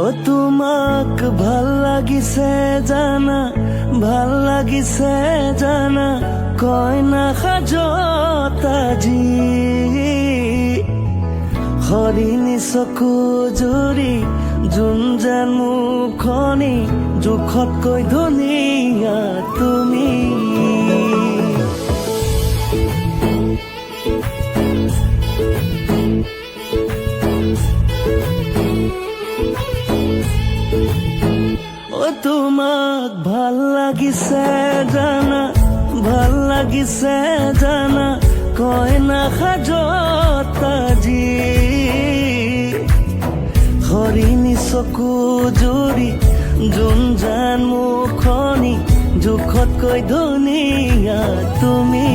ও তোমাক ভাল লাগিছে জানা, ভাল লাগিছে জানা, কইনা সাজত আজি হৰিণী চকু জুৰি যোন যেন মুখনি জোখতকৈ ধুনীয়া তুমি। তোমাক ভাল লাগিছে জানা, ভাল লাগিছে জানা, কইনা সাজত আজি হৰিণী চকু জুৰি যোন যেন মুখনি জোখতকৈ ধুনীয়া তুমি।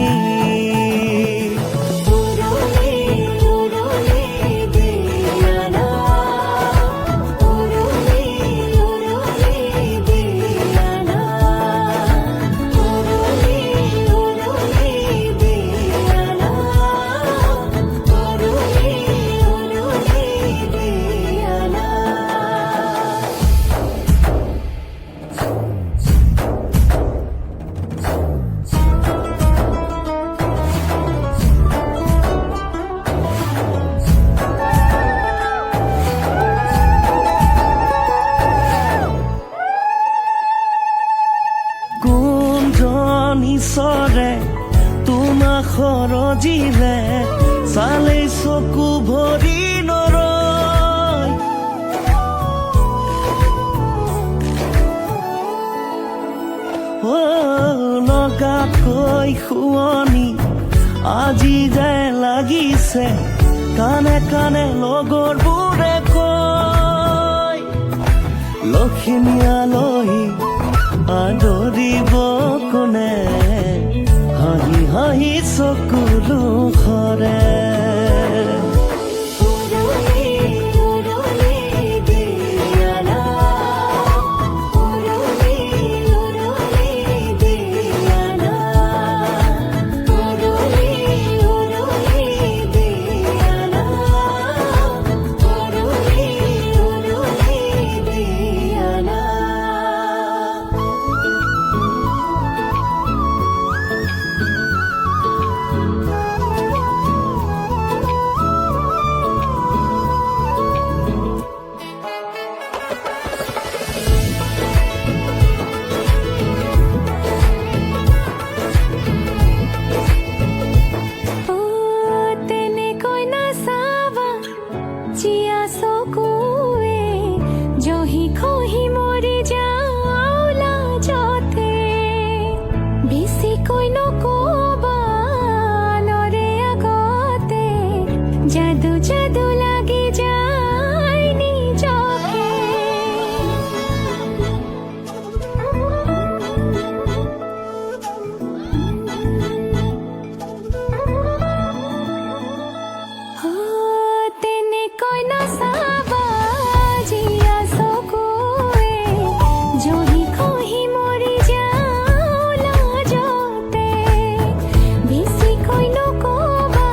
ঈশ্বৰে তোমাক সৰজিলে চালে চকু ভৰি নৰয়। লগাতকৈ শুৱনি আজি যে লাগিছে, কাণে কাণে লগৰবোৰে কয় লখিমী আলহী আদৰিব কোনে, হাঁহি হাঁহি চকুলো সৰে। जादू जादू लगे जाए নিজকে তেনে কইনা চাবা জিয়া চকুৱে জহি খহি মৰি যাওঁ লাজতে বেছি কৈ নকবা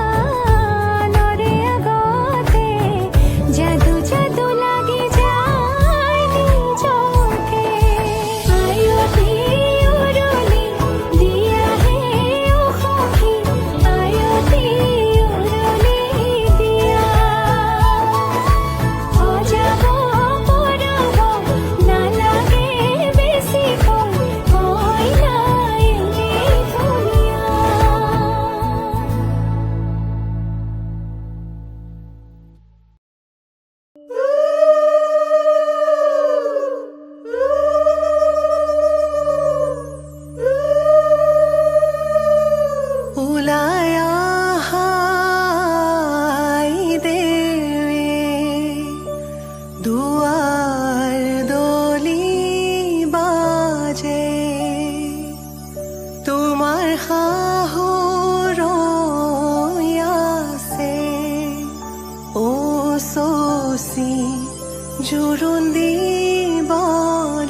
জোৰোণ দিব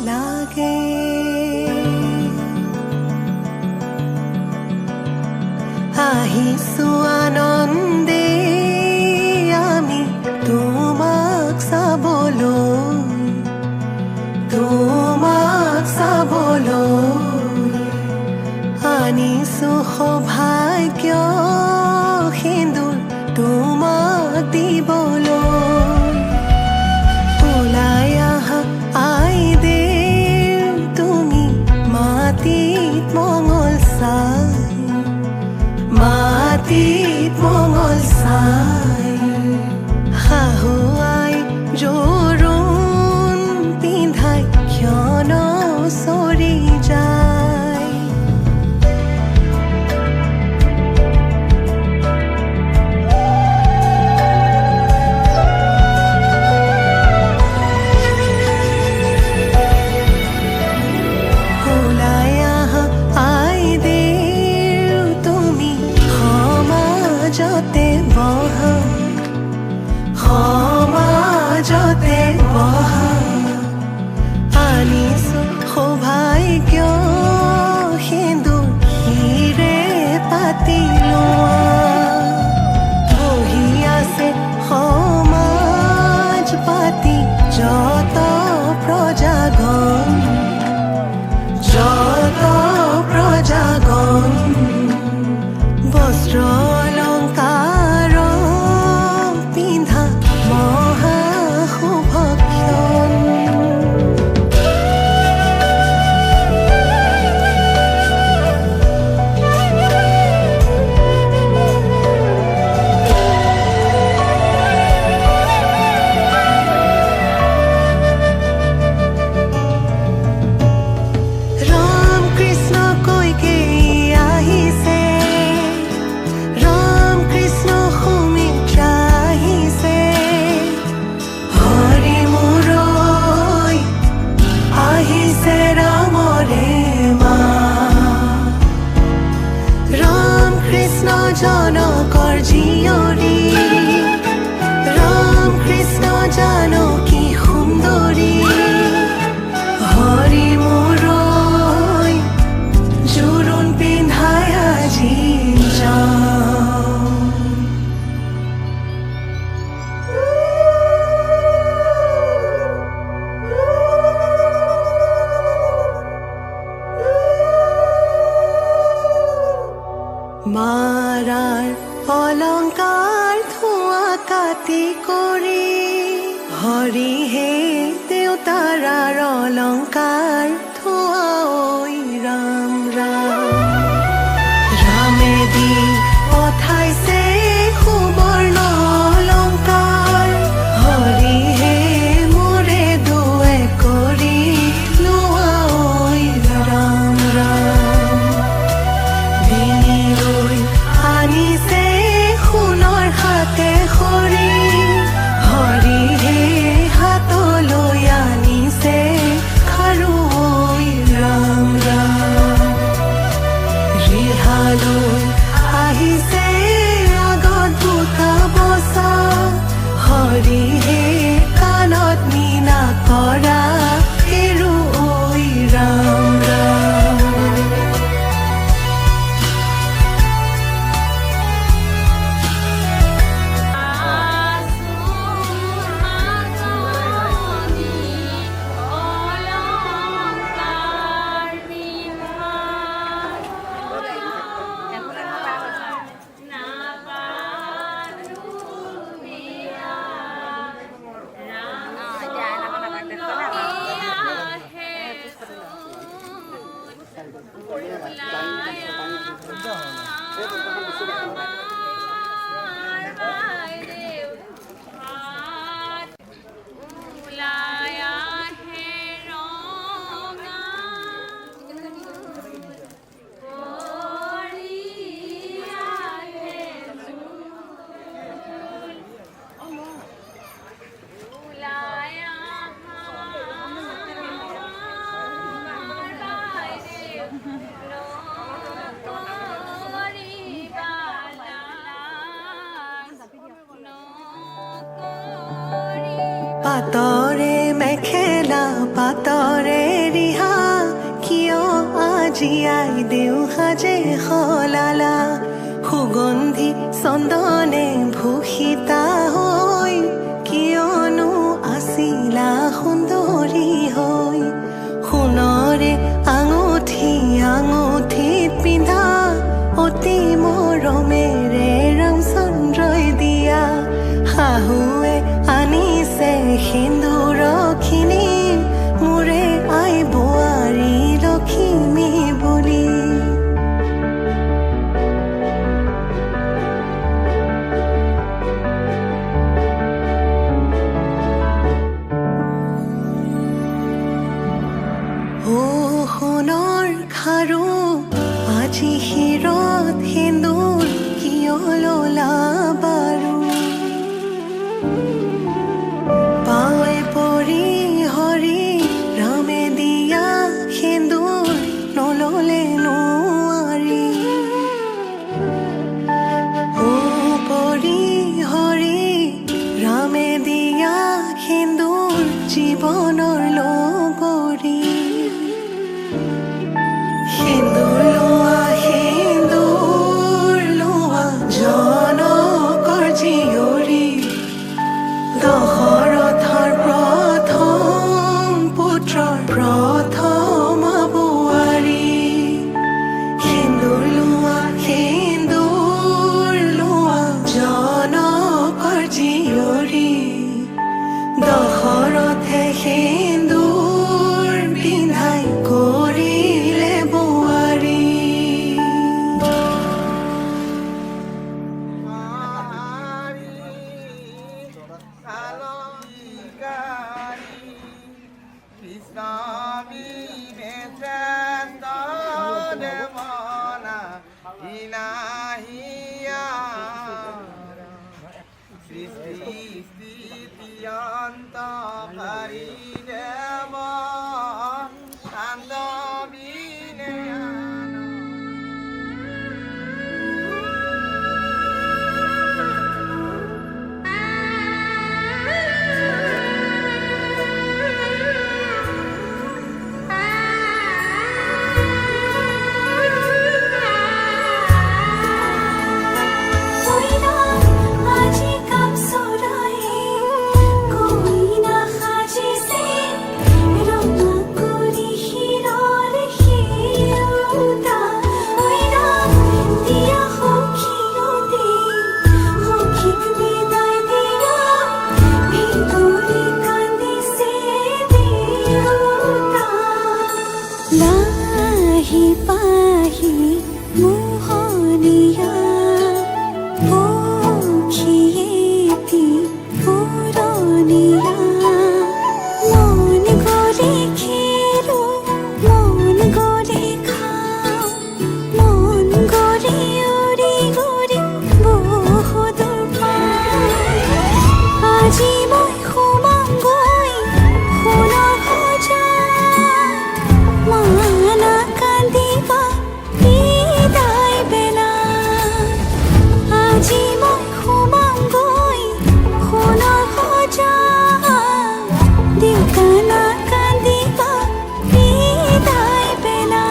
লাগে আহিছো আনন্দে আমি তোমাক চাবলৈ সৌভাগ্য সিন্দুৰ তোমাক দিবলৈ ওলাই আহা আই দেৱ তুমি মাটিত মঙল চাই শাহুৱাই জোৰোণ পিন্ধাই ক্ষণ চৰি যায় ওলাই আহা আই দেৱ তুমি সমাজতে বহা আনিছো সৌভাগ্য সিন্দুৰ হিৰে পাতি লোৱা বহি আছে সমাজ পাতি যত প্ৰজাগণ বস্ত্ৰ অলংকাৰ পিন্ধা মহা শুভক্ষণ ৰাম কৃষ্ণ কৈকে আহিছে ৰাম কৃষ্ণ সুমিত্ৰা আহিছে হৰি মূৰৈ আহিছে ৰামৰে মা ৰাম কৃষ্ণ জনকৰ জীয়ৰী ৰাম কৃষ্ণ জানকী সুন্দৰী হৰি মূৰৈ জোৰোণ পিন্ধাই আজি যাওঁ মাৰাৰ অলংকাৰ ধোঁৱা কাটি কৰি হৰিহে দেউতাৰাৰ অলংকাৰ ধোঁৱা ঐ ৰাম ৰামেদি পঠাইছে সুবৰ্ণ অলংকাৰ হৰিহে মোৰে দুৱে কৰি লোৱা ঐ ৰাম ডিঙিলৈ আনিছে সোণৰ হাতে খৰি হৰিহে হাতলৈ আনিছে খাৰু ঐ ৰাম ৰিহালৈ আহিছে আগত দুটা বচা হৰিহে কাণত মীনা কৰা হেৰু ঐ ৰাম পাতৰে মেখেলা পাতৰে ৰিহা কিয় আজি আই দেউ সাজে সলালা সুগন্ধি চন্দনে ভূষিতা হৈ কিয়নো আছিলা সুন্দৰী হৈ সোণৰে আঙুঠিত পিন্ধা অতি জীৱনৰ লগৰী সেন্দুৰ লোৱা জনকৰ জীয়ৰী দশৰথৰ প্ৰথম পুত্ৰৰ প্ৰথম বোৱাৰী সেন্দুৰ লোৱা জনকৰ জীয়ৰী দশৰথে সেন্দুৰ পিন্ধাই কৰিলে বোৱাৰী লাহি পাহি মোহনীয়া পক্ষীয়েতি পুৰণীয়া মন গ'লে খেলো মন গ'লে খাওঁ মন গ'লে উৰি উৰি বহুদূৰ পাওঁ আজি মই সোমামগৈ সোণৰ সজাত মানা কান্দিবা বিদায় বেলা আজি মই সোমামগৈ সোণৰ সজাত দেউতা নাকান্দিবা বিদায় বেলা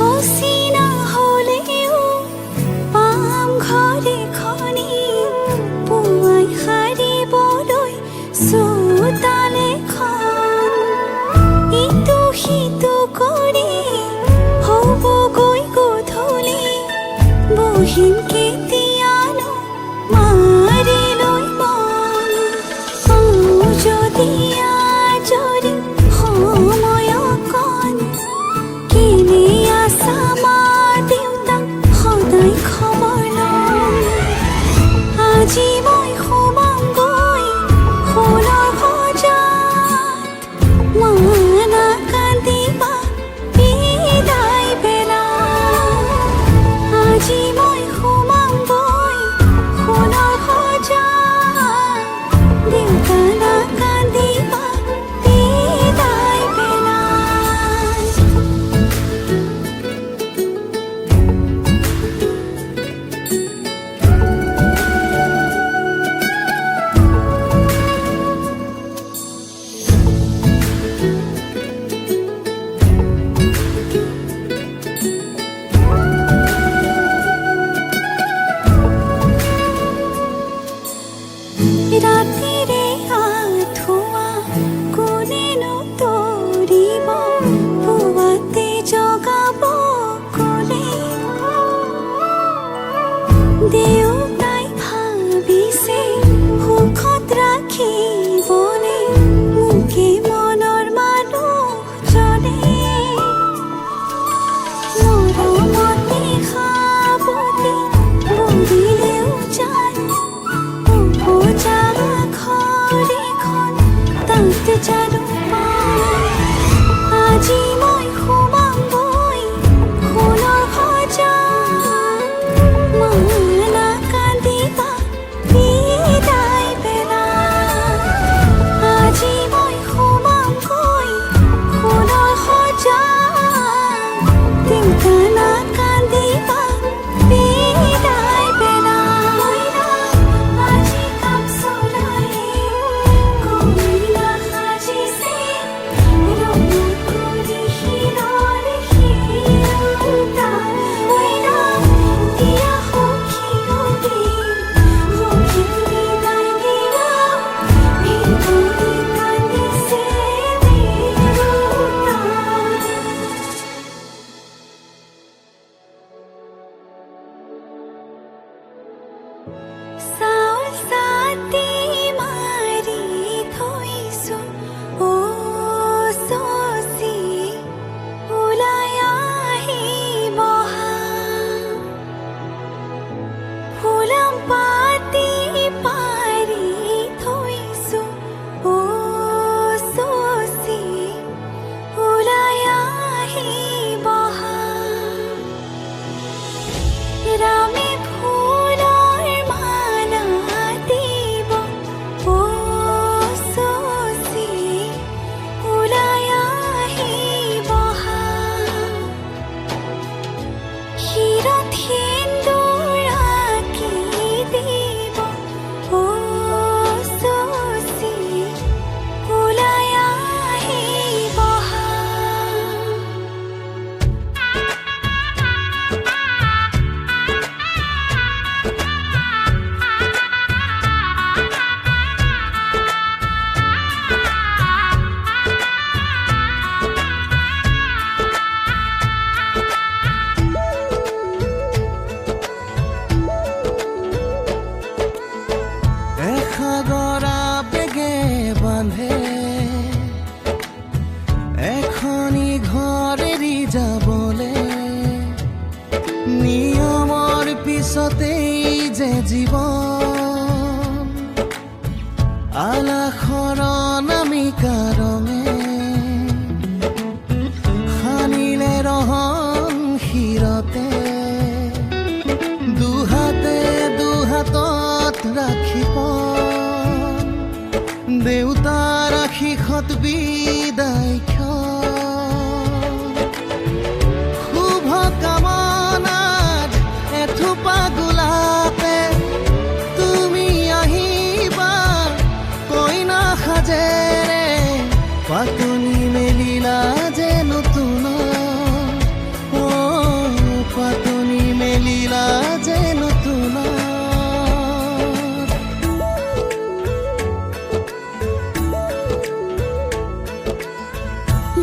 অচিনা হ'লেও পাম ঘৰে খনি পুৱাই সাৰিবলৈ চোতাল এখন ইটো সিটো কৰি হ'বগৈ গধূলি বহিম কেতিয়ানো মাৰিলৈ মন পাওঁ যদি আজৰি সময় অকণ কেনে আছা মা দেউতাক সদায় খবৰ ল'ম আজি মই সোমামগৈ সোণৰ সজাত মানা কান্দিবা বিদায় বেলা আজি মই সোমাম দেউতা কান্দিবা বিদায় বেলা আজি কাপ চলায়ে কইনা সাজিছে ৰঙত কৰি শিৰৰ শিৰোতা কইনা দিয়া সখী গবি সখী বিদায় দিবা ভিতৰি কান্দিছে দেউতা চাউল চাটি মাৰি থৈছো অ চচি ওলাই আহিবহা ফুলাম পাতি পাৰি থৈছো অ চচি ওলাই আহিবহা ৰামে ফুলৰ মালা দিব অ চচি ওলাই আহিবহা শিৰত সেন্দুৰ আঁকি দিব অ চচি ওলাই আহিবহা এসাগৰা বেগে বান্ধে এখনি ঘৰ এৰি যাবলে নিয়মৰ পিছতেই যে জীৱন আলাসৰ নামিকা ৰঙে সানিলে ৰহন শিৰতে দুহাতে দুহাতত ৰাখিব দেউতাৰ আশীষত বিদায় শুভ কামনাত এথোপা গোলাপে তুমি আহিবা কইনা সাজেৰে পাতনি মেলিলা যে নতুন পাতনি মেলিলা যে নতুন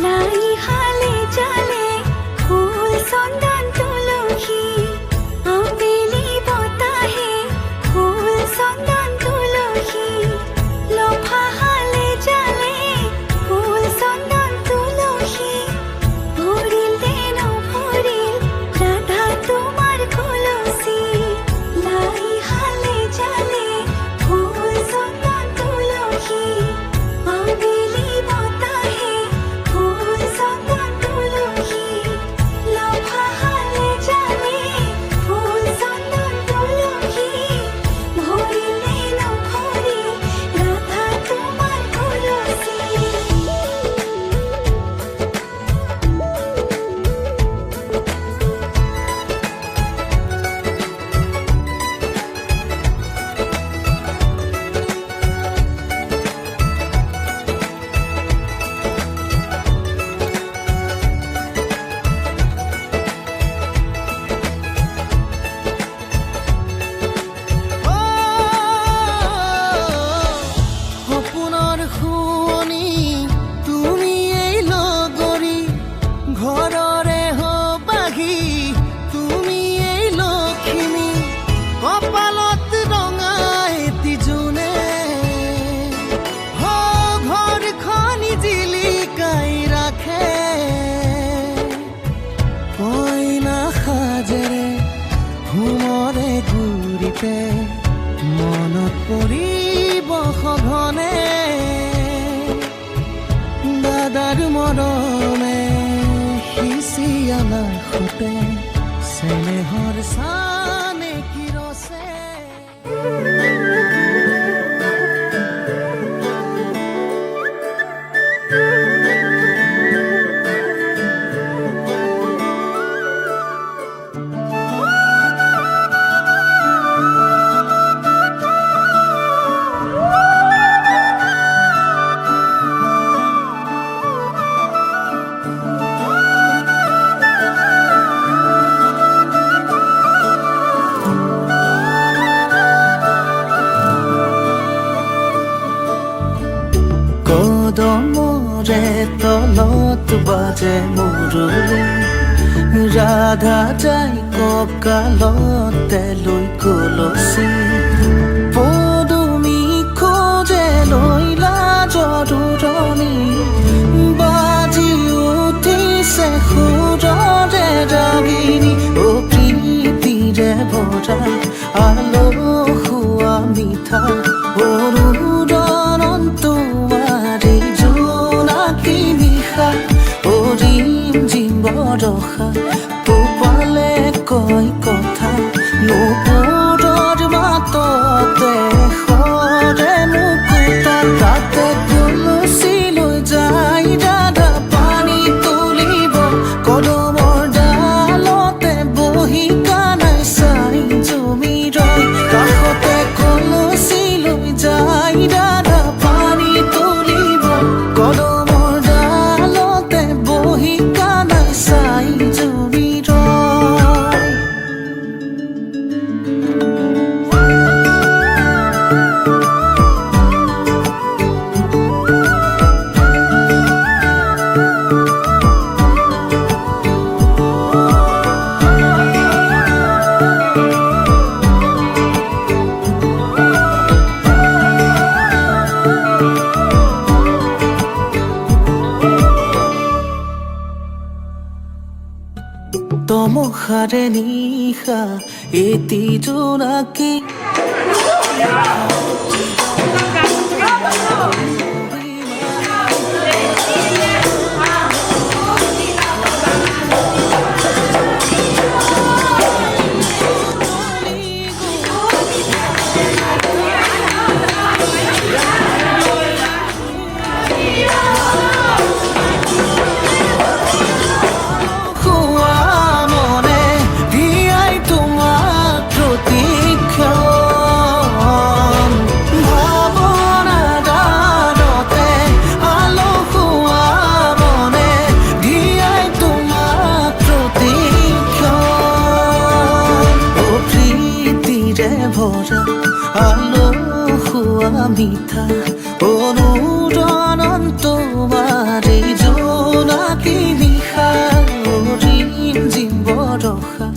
লাই হালে জালে ফুল চন্দন তুলসী আবেলি বতাহে ফুল চন্দন তুলসী লফা হালে জালে ফুল চন্দন তুলসী ভৰিল দেন ভৰিল ৰাধা তোমাৰ কলচী লাই হালে জালে ফুল চন্দন তুলসী আবেলি বতাহে ফুল চন্দন তুলসী লফা হালে জালে ফুল চন্দন তুলসী ভৰিল দেন ভৰিল ৰাধা তোমাৰ কলচী সপোনৰ শুৱনি তুমি এই লগৰী ঘৰৰে হবাহি তুমি এই লখিমী কপালত ৰঙা এটি জোনে ঘৰখনি জিলিকাই ৰাখে কইনা সাজেৰে ঘুমৰে ঘূৰিতে মনত পৰিব সঘনে দাদাৰ মৰমে সিঁচি আমাৰ সুতে চেনেহৰ চানে কিৰছে বাজে মুৰুলি ৰাধা যাই কঁকালতে লৈ কলচি পদুমি খোজে লৈ লাজৰণি বাজি উঠিছে সুৰৰে ৰাগিনী অ প্ৰীতিৰে ভৰা আলসুৱা মিঠা অৰুণন তোমাৰে জোনাকী নিশা অৰিম জিম বৰষা তোপালে কয় কথা নুপুৰৰ মাততে সৰে মুকুতা তাতে কলচি লৈ যাই ৰাধা পানী তুলিব কদমৰ ডালতে বহি কানাই চাই জমি ৰয় কাষতে কলচি লৈ যাই ৰাধা পানী তুলিব কদমৰ ডালতে বহি কানাই চাই জমি ৰয় তমসাৰে নিশা এটি জোনাকী ভৰা আলসুৱা মিঠা অনুৰণন তোমাৰে জোনাকী নিশা অৰিম জিম বৰষা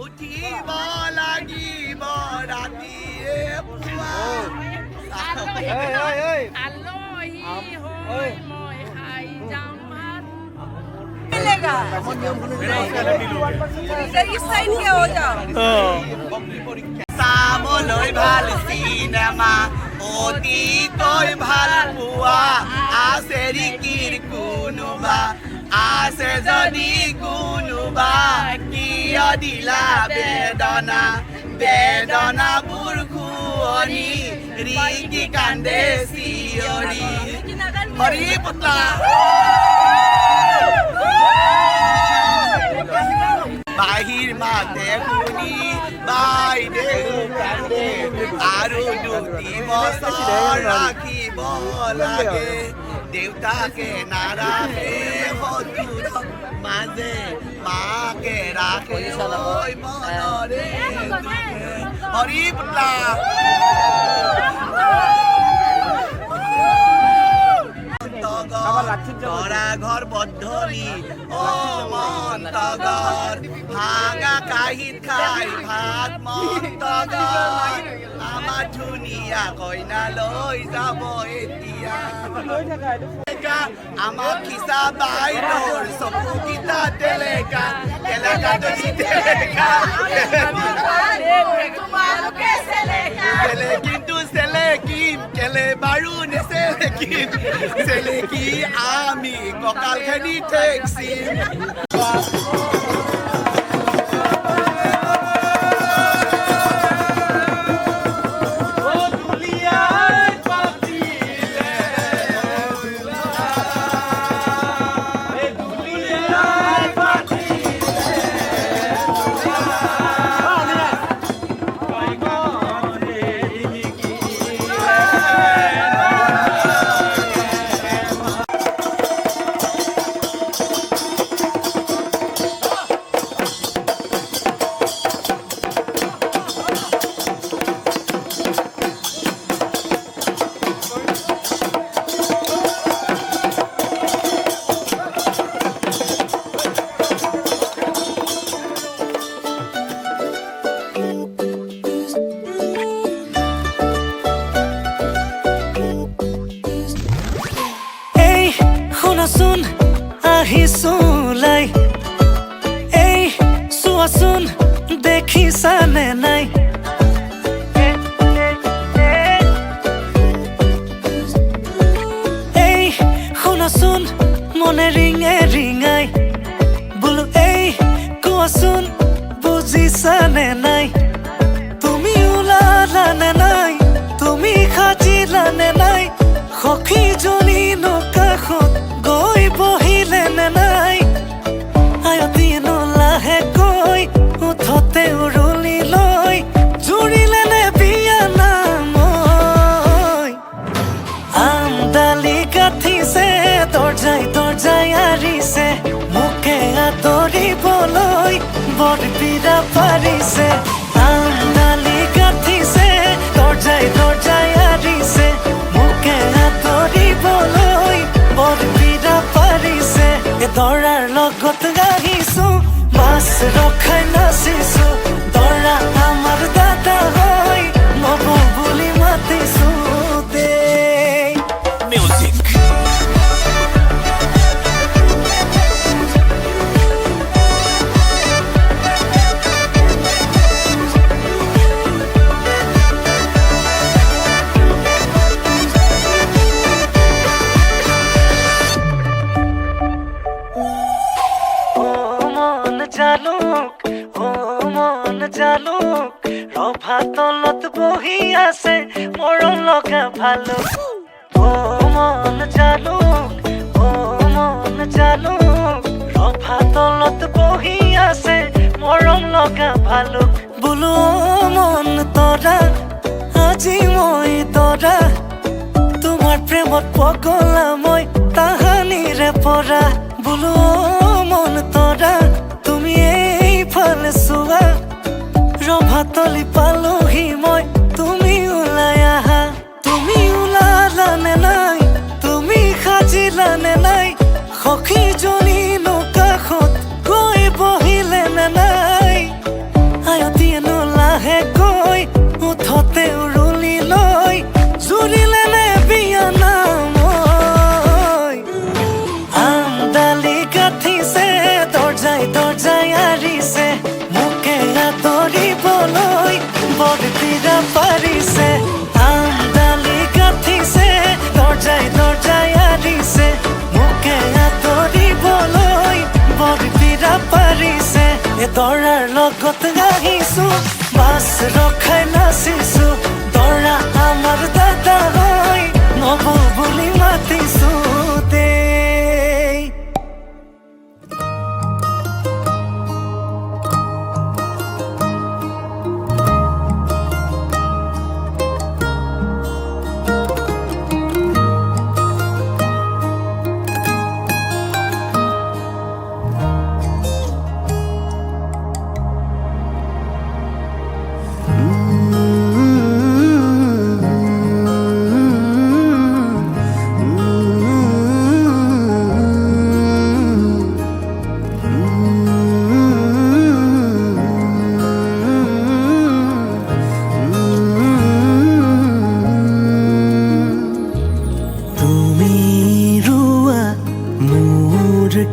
উঠিব লাগিব ৰাতিয়ে পুৱা আলহী হৈ মই খাই যাম ভাত চাবলৈ ভাল চিনেমা অতিকৈ ভাল পোৱা আছে ৰিকিৰ কোনোবা আছে যদি কোনোবা কিয় দিলা বেদনা বেদনাবোৰ খুৱনি ৰিকি কান্দে চিঞৰি হৰি পুতলা বাহিৰ মাতে শুনি বাইদেউ কান্দে আৰু 2 বছৰ ৰাখিব লাগে দেউতাকে নাৰাখে সতুৰ মাজে মাকে ৰাখে মনৰে হৰি পুতলা তৰা ঘৰ বন্ধনী অ মন্তগৰ ভাঙা কাঁহীত খাই ভাত মন্তগৰ আমাৰ ধুনীয়া কইনা লৈ যাব এতিয়া আমাৰ খিচা বাইদেউৰ চকুকেইটা তেলেকা তেলেকাটো তেলেকা কিন্তু চেলেকিম কেলে বাৰু নেচেলেকিম চেলেকি আমি কঁকাল খেদি ঠেকচিম শুনাচোন আহিছো লাই এই চোৱাচোন দেখিছানে নাই এই শুনাচোন মনে ৰিঙে ৰিঙাই বোলো এই কোৱাচোন বুজিছানে নাই তুমি ওলালানে নাই তুমি সাজিলানে নাই সখীজনী কাষত গৈ বহিলেনে নাই আয়তীনো লাহেকৈ উঠতে উৰুলি লৈ জুৰিলেনে বিয়া নামৈ আমডালি গাঠিছে দৰ্জাই আৰিছে মোকে আদৰিবলৈ বৰপীৰা পাৰিছে আমডালি গাঠিছে দৰ্জাই আৰিছে মোকে আদৰিবলৈ বৰপীৰা পাৰিছে এই দৰাৰ লগত আহিছো মাছ ৰখাই নাচিছো দৰা আমাৰ দাদা হয় নব বুলি মাতিছো দেই মিউজিক জালুক ৰভা তলত বহি আছে মৰম লগা ভালুক ও মন জালুক ৰভা তলত বহি আছে মৰম লগা ভালুক বোলো মন তৰা আজি মই তৰা তোমাৰ প্ৰেমত পগলা মই তাহানিৰে পৰা বোলো মন তৰা তুমি এইফালে চোৱা ৰভাতলি পালোহি মই তুমি ওলাই আহা তুমি ওলালানে নাই তুমি সাজিলানে নাই সখীজনী কাষত গৈ বহিলেনে নাই আয়তীনো লাহেকৈ উঠতে উৰুলি লৈ জুৰিলেনে বিয়া নামৈ আমডালি গাঠিছে দৰ্জাই আৰিছে মোকে আদৰিবলৈ বৰপীৰা পাৰিছে আমডালি গাঠিছে দৰ্জাই আৰিছে মোকে আদৰিবলৈ বৰপীৰা পাৰিছে এই দৰাৰ লগত আহিছো মাছ ৰখাই নাচিছো দৰা আমাৰ দাদা হয় নব বুলি মাতিছো দেই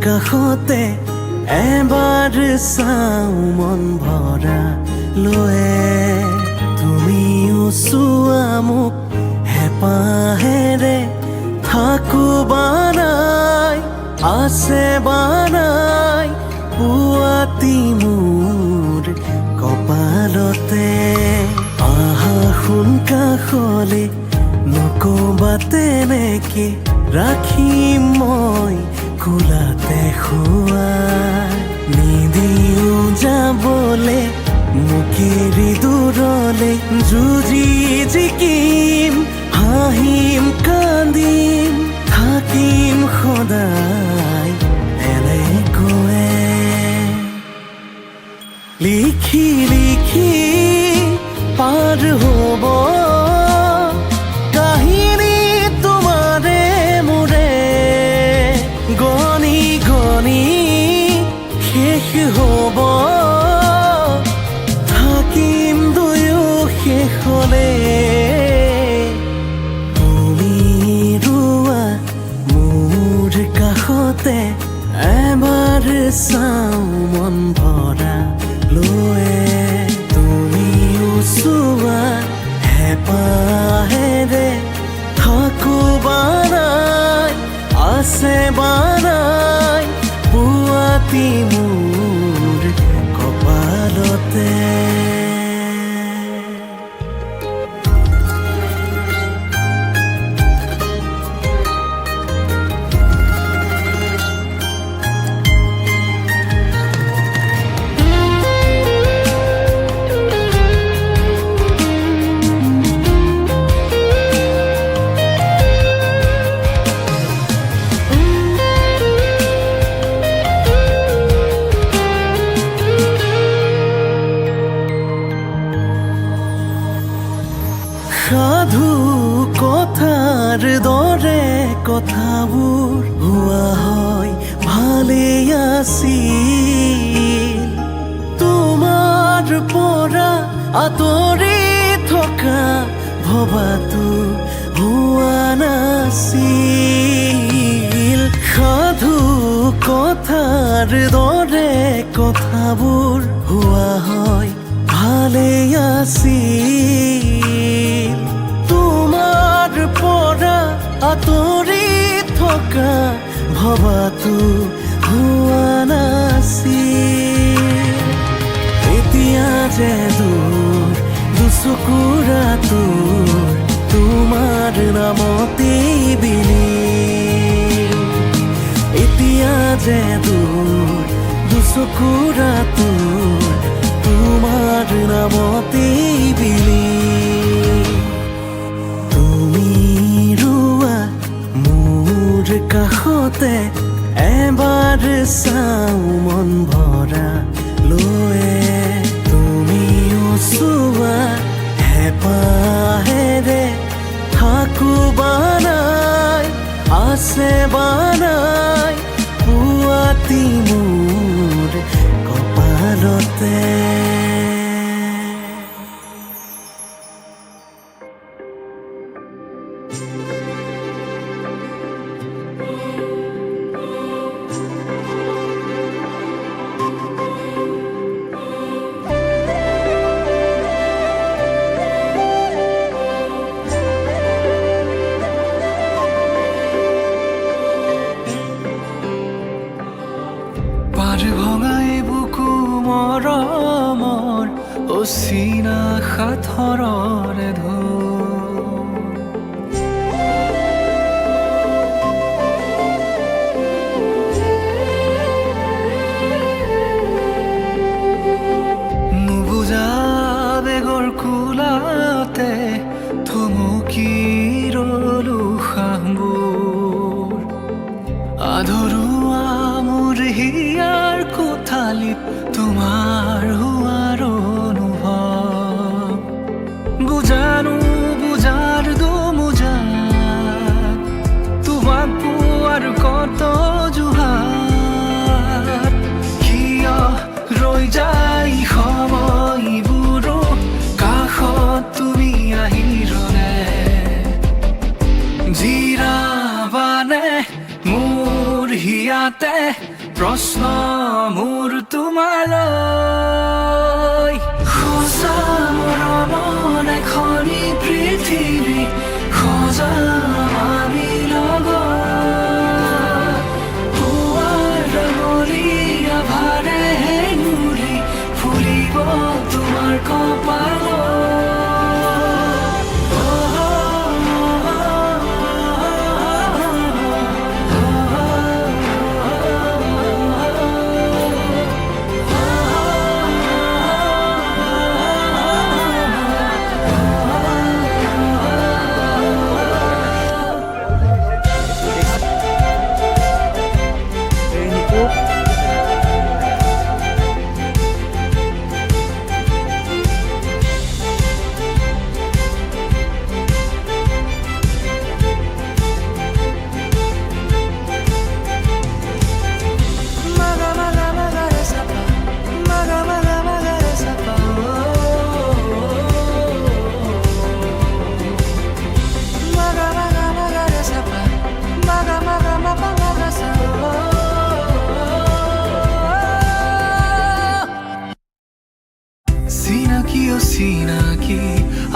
কাষতে এবাৰ চাও মন ভৰা লয়ে তুমিও চোৱা মোক হেঁপাহেৰে থাকো বানাই আছে বানাই পুৱাতি মোৰ কপালতে আহা শুন কাষলে নকবা তেনেকে ৰাখিম মই কোলাতে খুৱাই নিদিও যাবলে মুখেৰি দূৰলে যুঁজি জিকিম হাঁহিম কান্দিম থাকিম সদায় এনেকৈয়ে লিখি লিখি পাৰ হ'ব কাহিনী তোমাৰে মোৰে গণি গণি শেষ হ'ব থাকিম দুয়ো শেষলে তুমি ৰোৱা মোৰ কাষত কাষতে এবাৰ চাওঁ মন ভৰা লৈয়ে তুমিও চোৱা হেঁপাহেৰে থাকো বানাই আছে বানাই পুৱাতি মোৰ কপালতে সাধু কথাৰ দৰে কথাবোৰ হোৱা হয় ভালেই আছিল তোমাৰ পৰা আঁতৰি থকা ভবাটো হোৱা নাছিল সাধু কথাৰ দৰে কথাবোৰ হোৱা হয় ভালেই আছিল তোমাৰ পৰা আঁতৰি থকা ভবাটো হোৱা নাছিল এতিয়া যে দূৰ দুচকুৰা তোৰ তোমাৰ নামতেই বিলীন এতিয়া যে দূৰ দুচকুৰা তোৰ তোমাৰ নামতেই বিলীন তুমি ৰোৱা মোৰ কাষতে এবাৰ চাওঁ মন ভৰা লৈয়ে তুমিও চোৱা হেঁপাহেৰে থাকো বানাই আছে বানাই পুৱাতি মোৰ কপালতে পাৰ ভঙাই বুকু মৰমৰ অচিনা সাঁথৰৰে ধূল নুবুজা বেগৰ কোলাতে থমকি ৰলো শাহবোৰ আধৰুৱা মোৰ হিয়াৰ কোঠালিত তোমাৰ হোৱাৰ অনুভৱ বুজানো বুজাৰ দোমোজাত তোমাক পোৱাৰ কত জোহাত কিয় ৰৈ যায় সময়বোৰো কাষত তুমি আহি ৰলে জিৰাবানে মোৰ হিয়াতে প্ৰশ্ন মোৰ তোমালৈ সঁচা মৰমন এখনি পৃথিৱী সজাম আমি লগত পুৱাৰ ৰঙলীয়া ভাৰে নুৰি ফুলিব তোমাৰ কপালত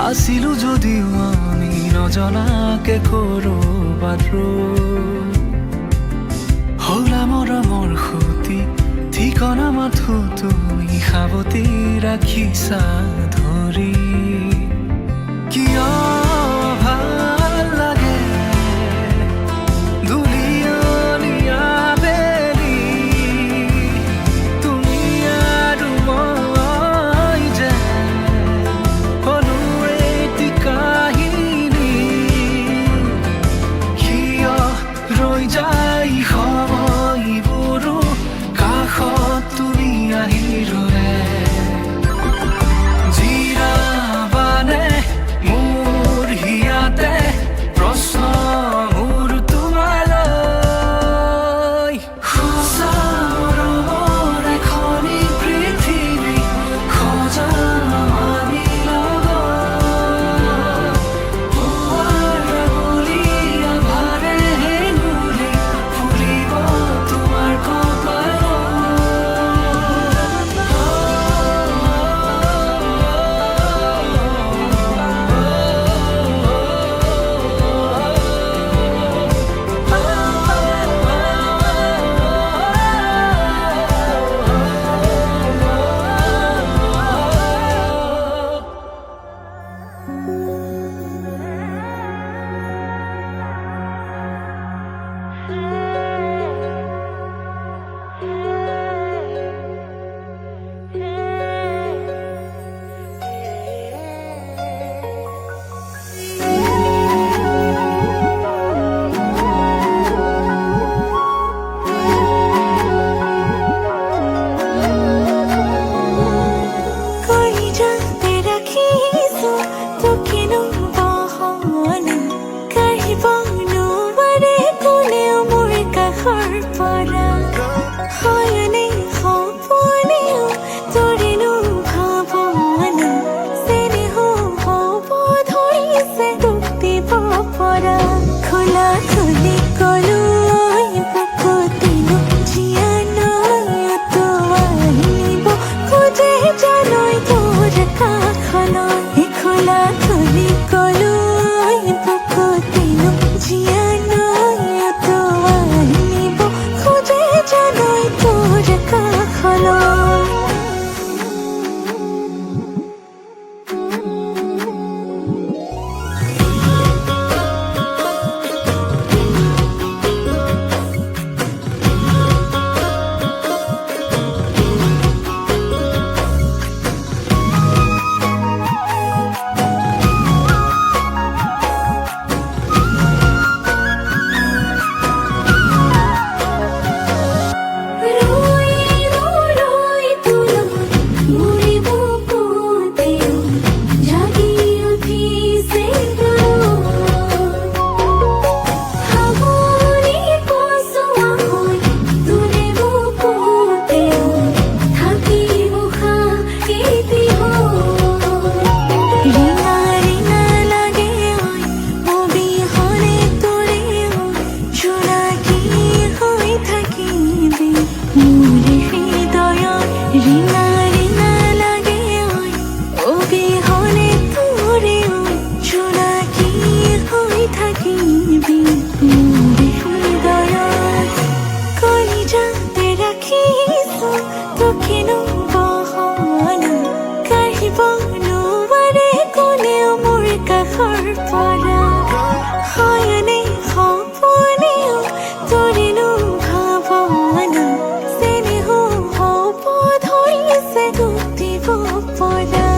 আছিলো যদিও আমি নজনাকে কৰবাত হলা মৰমৰ সতি ঠিকনা মাথো তুমি সাৱতি ৰাখিছা ধৰি কিয় ভাল লাগে দুলিয়নীয়া বেলি তুমি আৰু মই যে হলো এটি কাহিনী কিয় ৰৈ যায় সময়বোৰো কাষত তুমি আহি ৰয় জিৰাবানে মোৰ হিয়াতে প্ৰশ্ন মোৰ তোমালৈ সঁচা মৰমৰ এখনি পৃথিৱী সজা আমি লগত পুৱাৰ বুলি আভাৰে নুৰি ফুৰিব তোমাৰ কই যাতে ৰাখিছো তোকেনো বহনা কাঢ়িব নোৱাৰে কোনেও মোৰ কাষৰ পৰা হয়নে সপোনেও তোৰেনো ভাৱনা চেনেহ হ'ব ধৰিছে তোক দিব পৰা খোলা খুলি কলো ঐ বুকুতেনো জীয়ানতো আহিব খোজে জানৈ তোৰ কাষলৈ খোলা খুলি কলো ঐ বুকুতেনো জীয়ানতো আহিব খোজে জানৈ তোৰ কাষলৈ তোকেনো বহনা কাঢ়িব নোৱাৰে কোনেও মোৰ কাষৰ পৰা হয়নে সপোনেও তোৰেনো ভাৱনা চেনেহ হ'ব ধৰিছে তোক দিব পৰা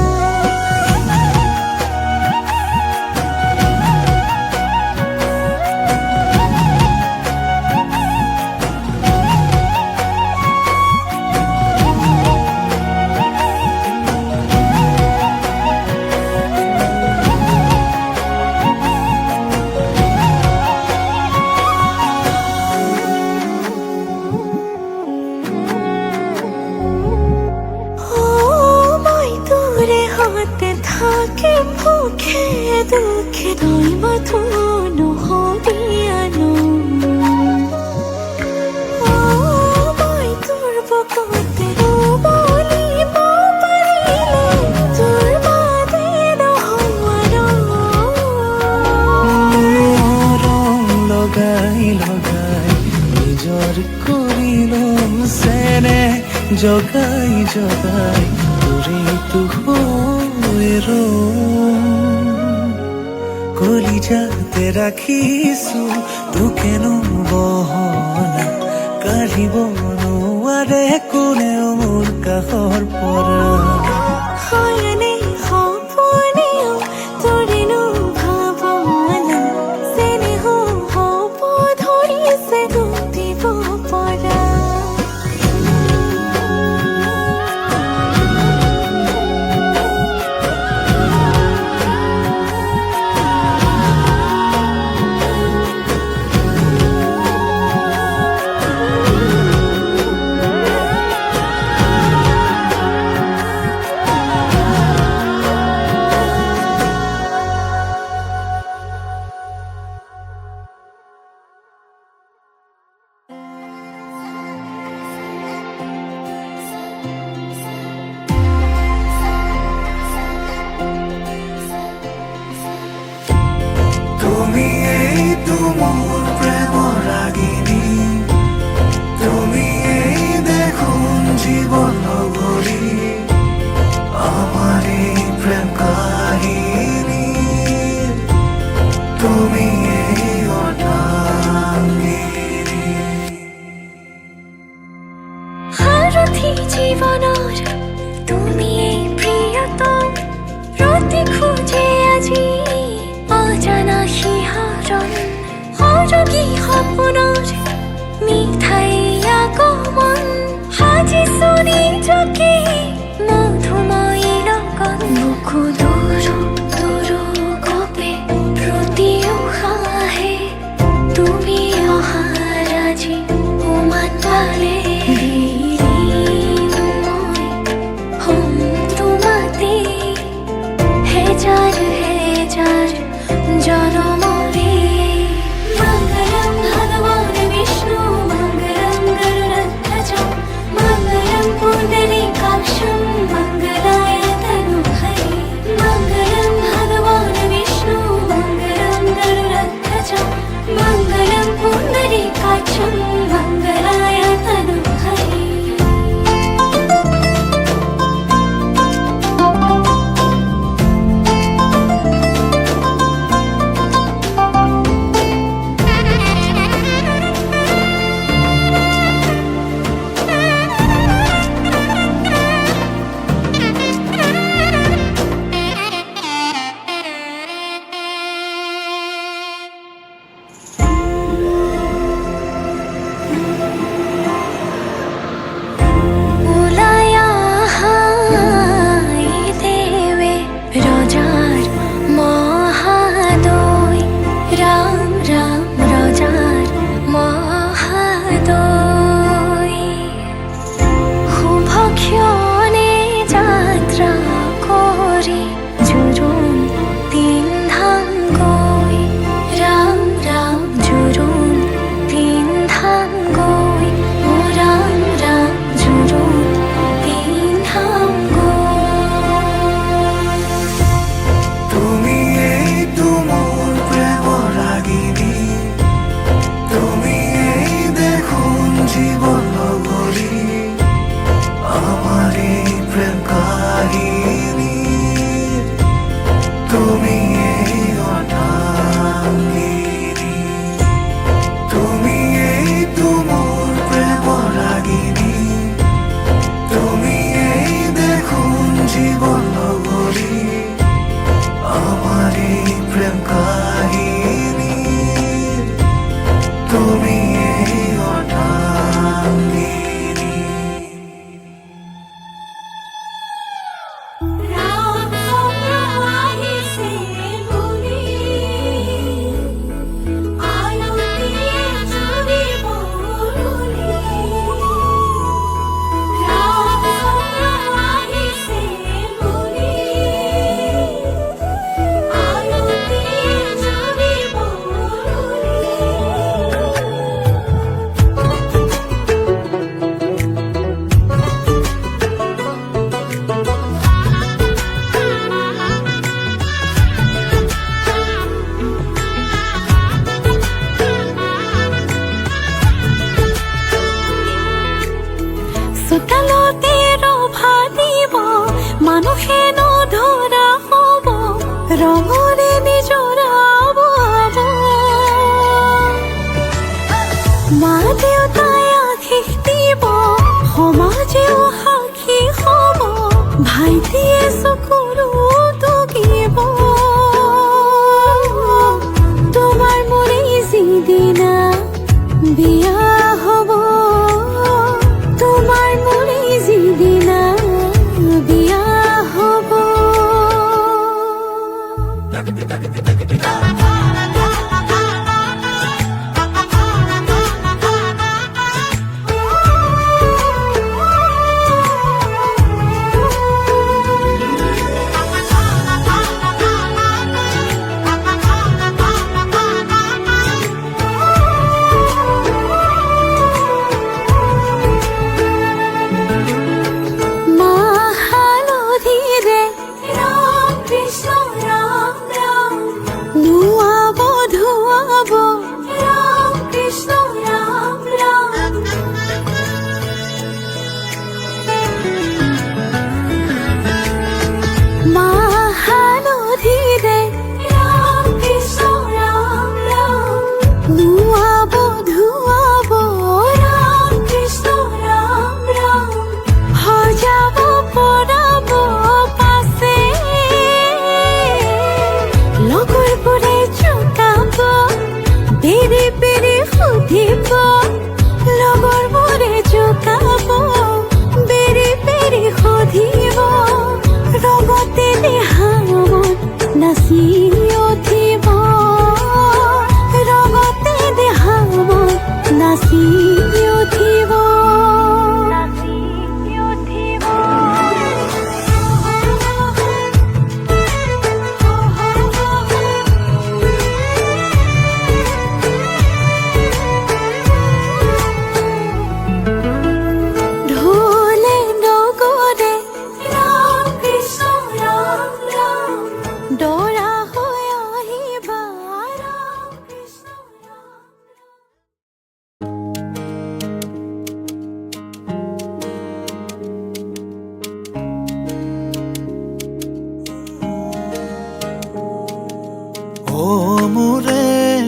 হাতে থাকে ভুখে দুখে দই মাথো নহদিয়ানো মই তোৰ বুকুতে বলিব পাৰিলে তোৰ বাদে নহয় জগাই জগাই তোৰে তুহৰ কলিজাতে ৰাখিছো তোকেনো বহনা কাঢ়িব নোৱাৰে কোনেও মোৰ কাষৰ পৰা হয়নে সপোনেও তোৰেনো ভাৱনা চেনেহ হ'ব ধৰিছে গুটিব পৰা তুমি এইটো মোৰ প্ৰেমৰ ৰাগিনী তুমি এই দেখোন জীৱন লগৰী আমাৰ এই প্ৰেম কাহিনী তুমি এই অৰ্ধাংগিনী সাৰথি জীৱনৰ তুমি এই প্ৰিয়তম ৰতি খোজে আজি অজানা শিহৰণ সৰগী সপোনৰ মিঠাই আগমন সাজিছো নিজকে মধুময়ী লগন বুকু দূৰ দূৰ কপে প্ৰতি উশাহে তুমি অহাৰ আজি উমান পালে মই হম তোমাতে হেজাৰ হেজাৰ জনমৰে মঙ্গলম ভগবান বিষ্ণু মঙ্গলম গৰুড়ধ্বজ মঙ্গলম পুণ্ডৰীকাক্ষম মঙ্গলায় তনুহৰে মঙ্গলম ভগবান বিষ্ণু মঙ্গলম গৰুড়ধ্বজ মঙ্গলম পুণ্ডৰীকাক্ষম মঙ্গলায় তনুহৰে কৰে নিজৰা বব মা দেউতাই আশীষ দিব সমাজেও সাক্ষী হ'ব ভাইটিয়ে চকুৰো টুকিব তোমাৰ মোৰে যিদিনা বিয়া হ'ব তোমাৰ মোৰে যিদিনা বিয়া হ'ব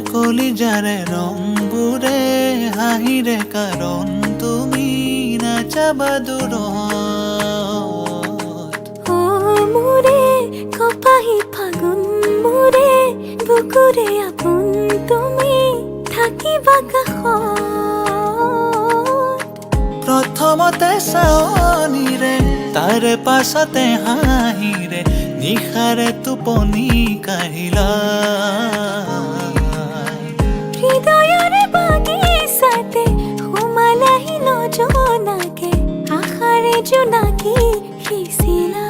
কলিজাৰে ৰংবোৰে হাঁহিৰে কাৰণ তুমি নাচাবা দূৰত মোৰে কপাহী ফাগুন মোৰে বুকুৰে আপোন তুমি থাকিবা কাষত প্ৰথমতে চাৱনিৰে তাৰে পাছতে হাঁহিৰে নিশাৰে টোপনি কাঢ়িলা হৃদয়ৰে বাগিচাতে সোমালাহি নজনাকে আশাৰে জোনাকী সিঁচিলা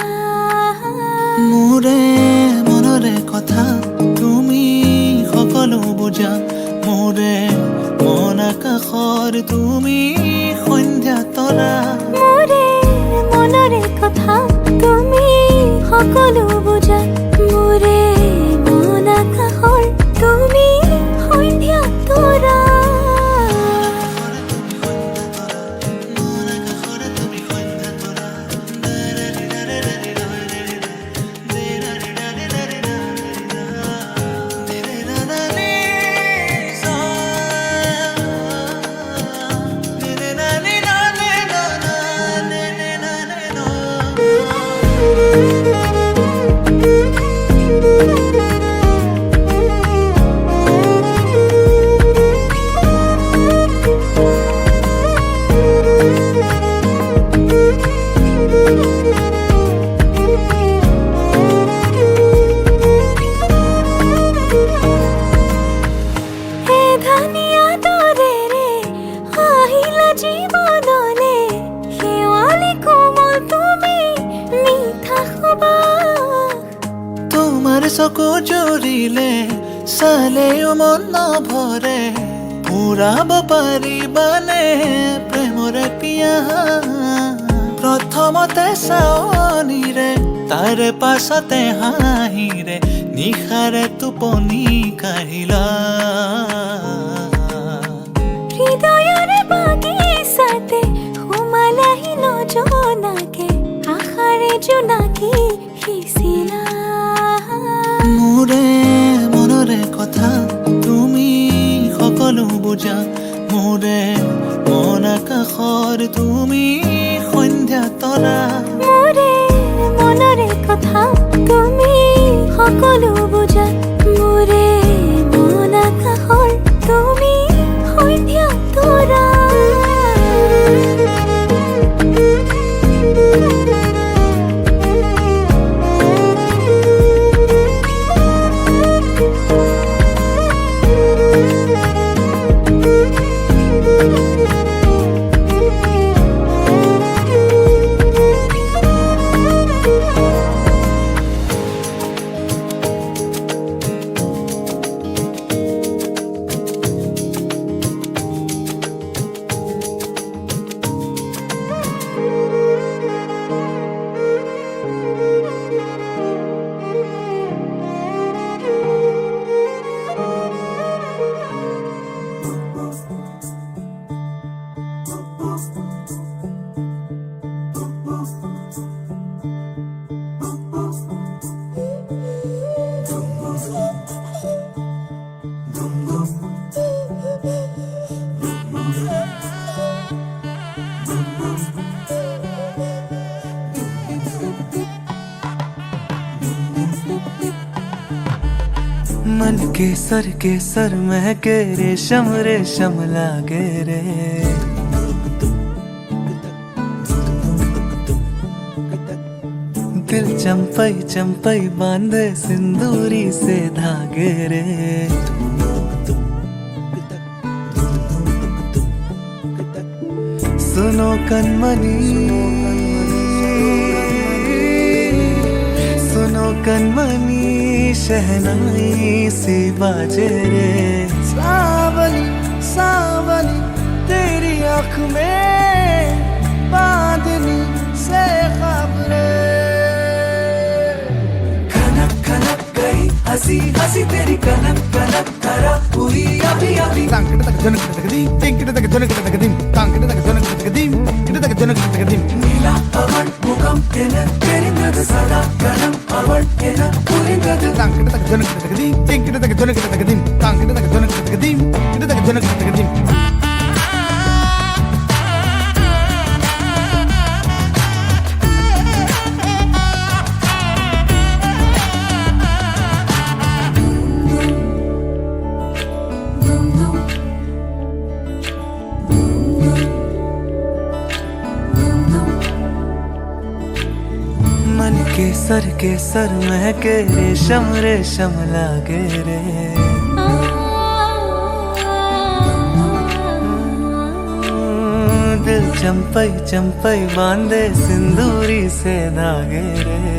মোৰে মনৰে কথা তুমি সকলো বুজা মোৰে মন আকাশৰ তুমি সন্ধ্যা তৰা মোৰে মনৰে কথা তুমি সকলো বুজা মোৰে মন আকাশৰ তুমি সন্ধ্যা তৰা চকু জুৰিলে চালেও মন নভৰে পুৰাব পাৰিবানে প্ৰেমৰে পিয়াহ প্ৰথমতে চাৱনিৰে তাৰে পাছতে হাঁহিৰে নিশাৰে টোপনি কাঢ়িলা হৃদয়ৰে বাগিচাতে সোমালাহি নজনাকে আশাৰে জোনাকী সিঁচিলা মোৰে মনৰে কথা তুমি সকলো বুজা মোৰে মন আকাশৰ তুমি সন্ধ্যা তৰা মোৰে মনৰে কথা তুমি সকলো বুজা মোৰে মন আকাশৰ তুমি সন্ধ্যা তৰা मन के सर महके रेशम रेशम लागे रे दिल चंपई चंपई बांधे सिंदूरी से धागे रे सुनो कनमनी सुनो कनमनी शहनाई सी बाजे रे सावली सावली तेरी आँख में बांधनी से खबरे कनक कनक गई हंसी हंसी तेरी कनक कनक करा हुई अभी अभी नीला पवन मुखम तेरी मृद सदा कनम पवन मन के सर महके रेशम रेशम लागे रे दिल चंपई चंपई बांधे सिंदूरी से धागे रे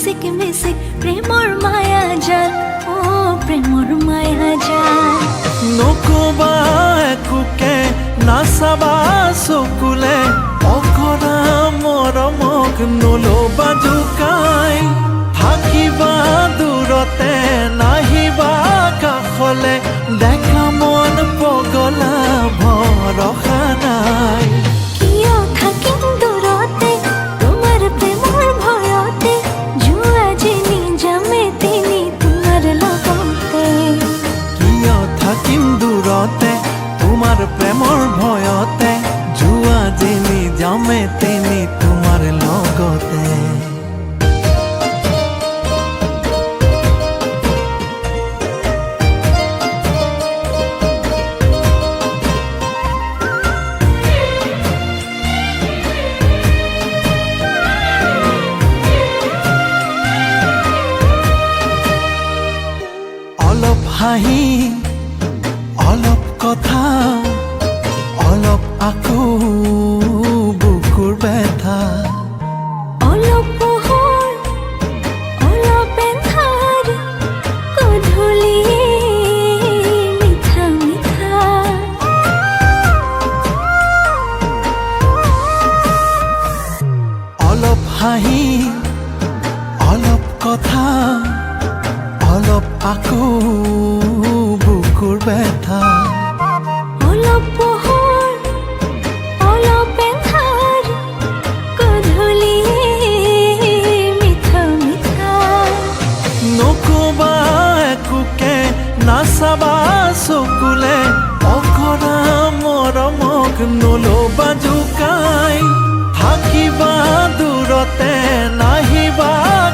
মিচিক মিচিক প্ৰেমৰ মায়া জাল ও প্ৰেমৰ মায়া জাল নকবা একোকে নাচাবা চকুলে অকৰা মৰমক নলবা জোকাই থাকিবা দূৰতে নাহিবা কাষলে দেখা মন পগলা ভৰসা নাই কিয় থাকিম দূৰতে তোমাৰ প্ৰেমৰ ভয়তে যোৱা যেনি যামে তেনি তোমাৰ লগতে কিয় থাকিম দূৰতে তোমাৰ প্ৰেমৰ ভয়তে যোৱা যেনি যামে তেনি তোমাৰ লগতে অলপ হাঁহি অলপ কথা অলপ আকৌ বুকুৰ ব্যথা অলপ পোহৰ অলপ এন্ধাৰ গধূলি মিঠা মিঠা অলপ হাঁহি অলপ কথা অলপ আকৌ বুকুৰ ব্যথা অলপ পোহৰ অলপ এন্ধাৰ গধূলি মিঠা মিঠা নকবা একোকে নাচাবা চকুলে অকৰা মৰমক নলবা জোকাই থাকিবা দূৰতে নাহিবা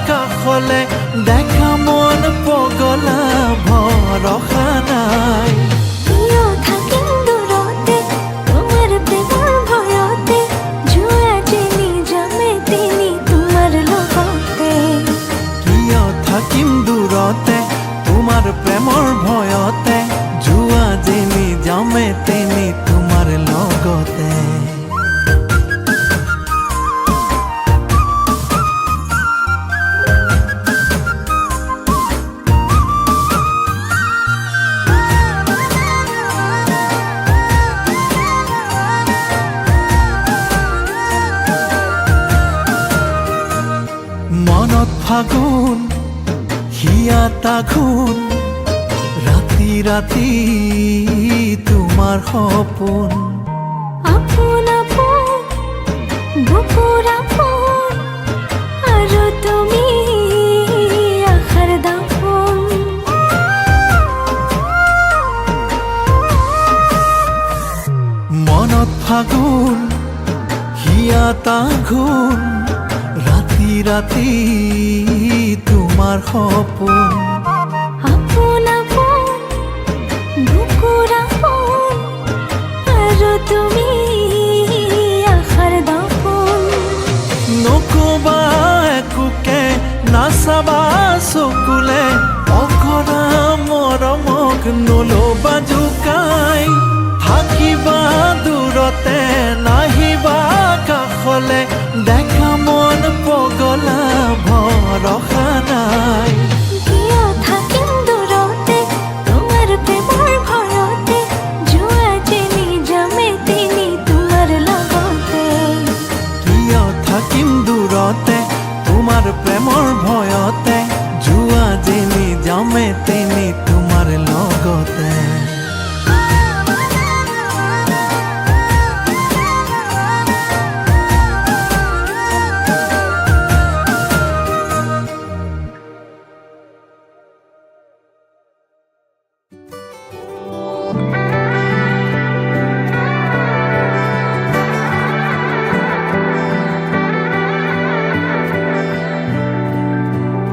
কাষলে দেখা মন পগলা ভৰসা নাই কিয় থাকিম দূৰতে তোমাৰ প্ৰেমৰ ভয়তে যোৱা যেনি যামে তেনি তোমাৰ লগতে কিয় থাকিম দূৰতে তোমাৰ প্ৰেমৰ ভয়তে যোৱা যেনি যামে তেনি তোমাৰ লগতে মনত ফাগুন হিয়াত আঘোণ ৰাতি ৰাতি তোমাৰ সপোন আপোন আপোন বুকুৰ আপোন আৰু তুমি আশাৰ দাপোন মনত ফাগুন হিয়াত আঘোণ ৰাতি ৰাতি তোমাৰ সপোন আপোন আপোন বুকুৰ আপোন আৰু তুমি আশাৰ দাপোন নকবা একোকে নাচাবা চকুলে অকৰা মৰমক নলবা জোকাই থাকিবা দূৰতে নাহিবা কাষলে দেখা মন পগলা ভৰসা নাই কিয় থাকিম দূৰতে তোমাৰ প্ৰেমৰ ভয়তে যোৱা যেনি যামে তেনি তোমাৰ লগতে কিয় থাকিম দূৰতে তোমাৰ প্ৰেমৰ ভয়তে যোৱা যেনি যামে তেনি তোমাৰ লগতে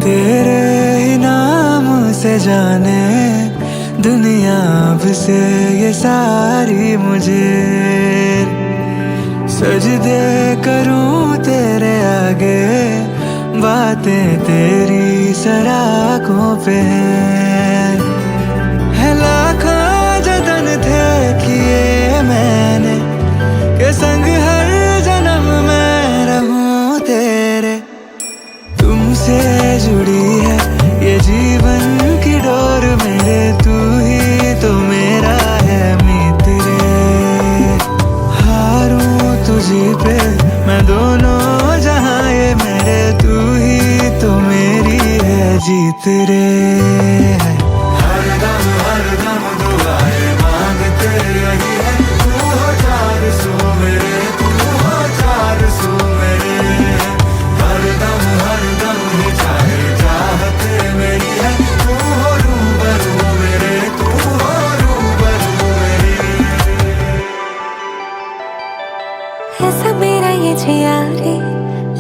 तेरे ही नाम से जाने दुनिया अब से ये सारी मुझे सजदे करूं तेरे आगे बातें तेरी सराखों पे है लाखों जतन थे किए मैंने के संग हर जन्म में रहूं तेरे तुमसे जीत रे है हर दम दुआएं मांगते यही है तू हो चार सू मेरे तू हो चार सू मेरे हर दम ही चाहे चाहते मेरी है तू हो रूबरू मेरे तू हो रूबरू मेरे ऐसा मेरा ये जिया रे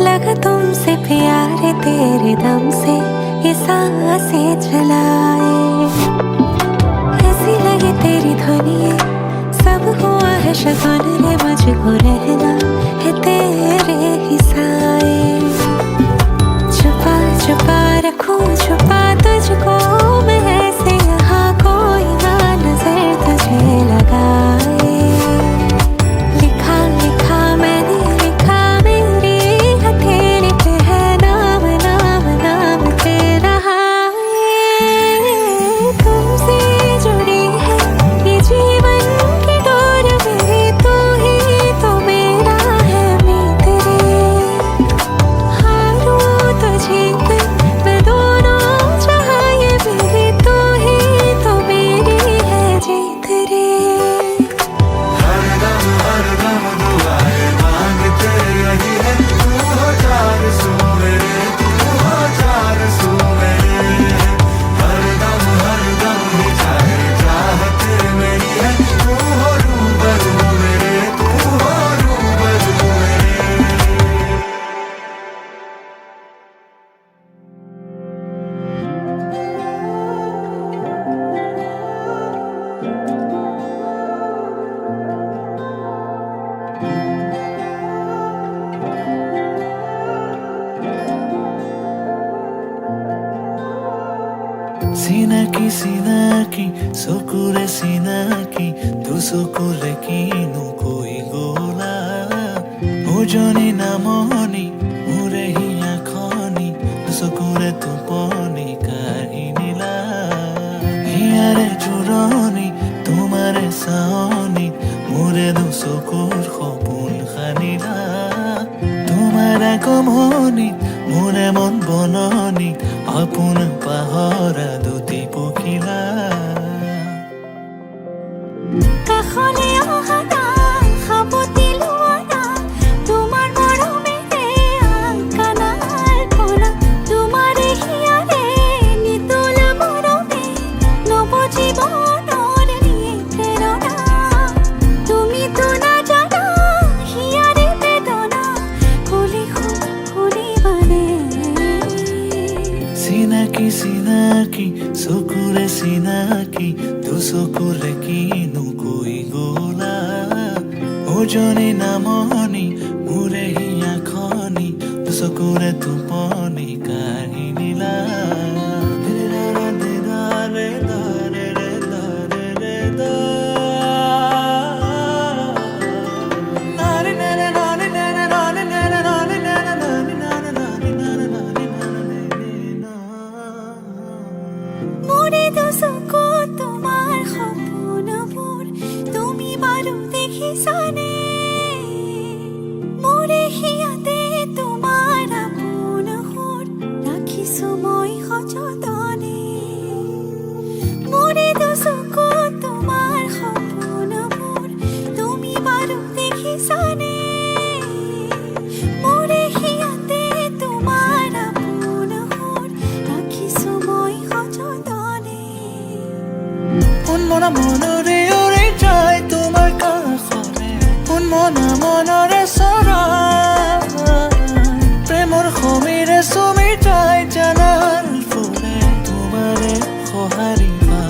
लगा तुमसे प्यारे तेरे दम से ये सांसें चलाए ऐसी लगी तेरी ध्वनि सब हुआ है शगुन रे मुझको रहना है तेरे ही साए छुपा छुपा रखूं छुपा तुझको मैं ऐसे यहाँ कोई ना नजर तुझे लगाए लिखा लिखा मैंने लिखा मेरी हथेली पे है नाम नाम नाम तेरा तुमसे जुड़ी है ये जीवन की डोर मेरी तू ही तो मेरा है मीत रे हारूं तो जीत मैं दोनों जहां ये मेरी तू ही तो मेरी है जीत रे हर दम दुआएं मांगते यही है तू हो चार सू मेरे तू हो चार सू मेरे हर दम ही चाहे चाहते मेरी है तू हो रूबरू मेरे तू हो रूबरू मेरे Sinaki, sokure sinaki, tu sokure kinu koi gola. Ojoni namoni, mure hi akhoni, tu sokure tu poni kahinila. Hiare churoni, tumare saoni, mure du sokur khopun khanila. Tumara komoni, mure mon bononi, apun pahara duti pokila. কাখলে অহানা খাবতি লোৱানা তোমাৰ মৰমেৰে আংকানাৰ পৰা তোমাৰ হিয়াৰে নিতুল মৰমে নৱ জীৱনৰ নিয়ে প্ৰেৰণা তুমিতো নাজানা হিয়াৰে বেদনা খুলি খুলি মানে Sinaki, sinaki, sokure sinaki, tu sokure kinu koi gola. Ojoni namoni, mure hi akhoni, tu sokure tu poni kahinila. মোৰে দুচকু তোমাৰ সপোনবোৰ তুমি বাৰু দেখিছানে মোৰে হিয়াতে তোমাৰ আপোন সুৰ ৰাখিছো মই সযতনে মোৰে দুচকু তোমাৰ সপোনবোৰ তুমি বাৰু দেখিছানে মোৰে হিয়াতে তোমাৰ আপোন সুৰ ৰাখিছো মই সযতনে Mona monore ore jai tumar kakhore mona monore sara premor khomire sumi jai janar fule tumare khohariba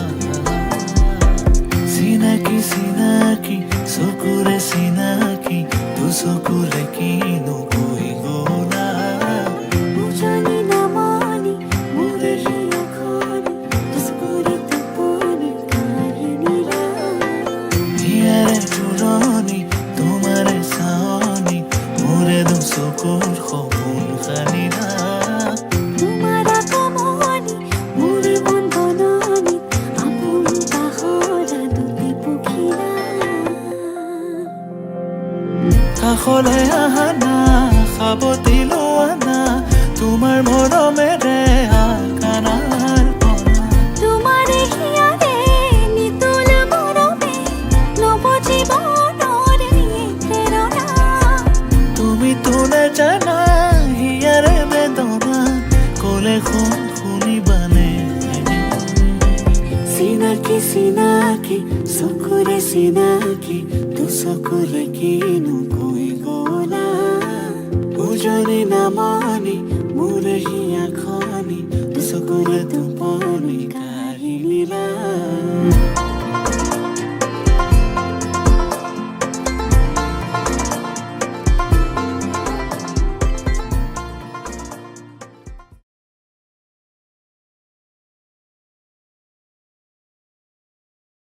sinaki sinaki sokure sinaki tu sokure kinu koi gola Ujani namani mure hiya khani tuskuri tuponi kahinila Hiare churoni tumare saoni mure du sokor khopun khanila Tumara komoni mure mon bononi apun pahora duti pukhila কাষলে আহানা খাবতি লোৱানা তোমাৰ মৰমেৰে আকানা চকুৰে চিনাকি তো চকুৰে কিনো কৈ গলা উজনি নামনি মোৰ হিয়া খনি তো চকুৰে তো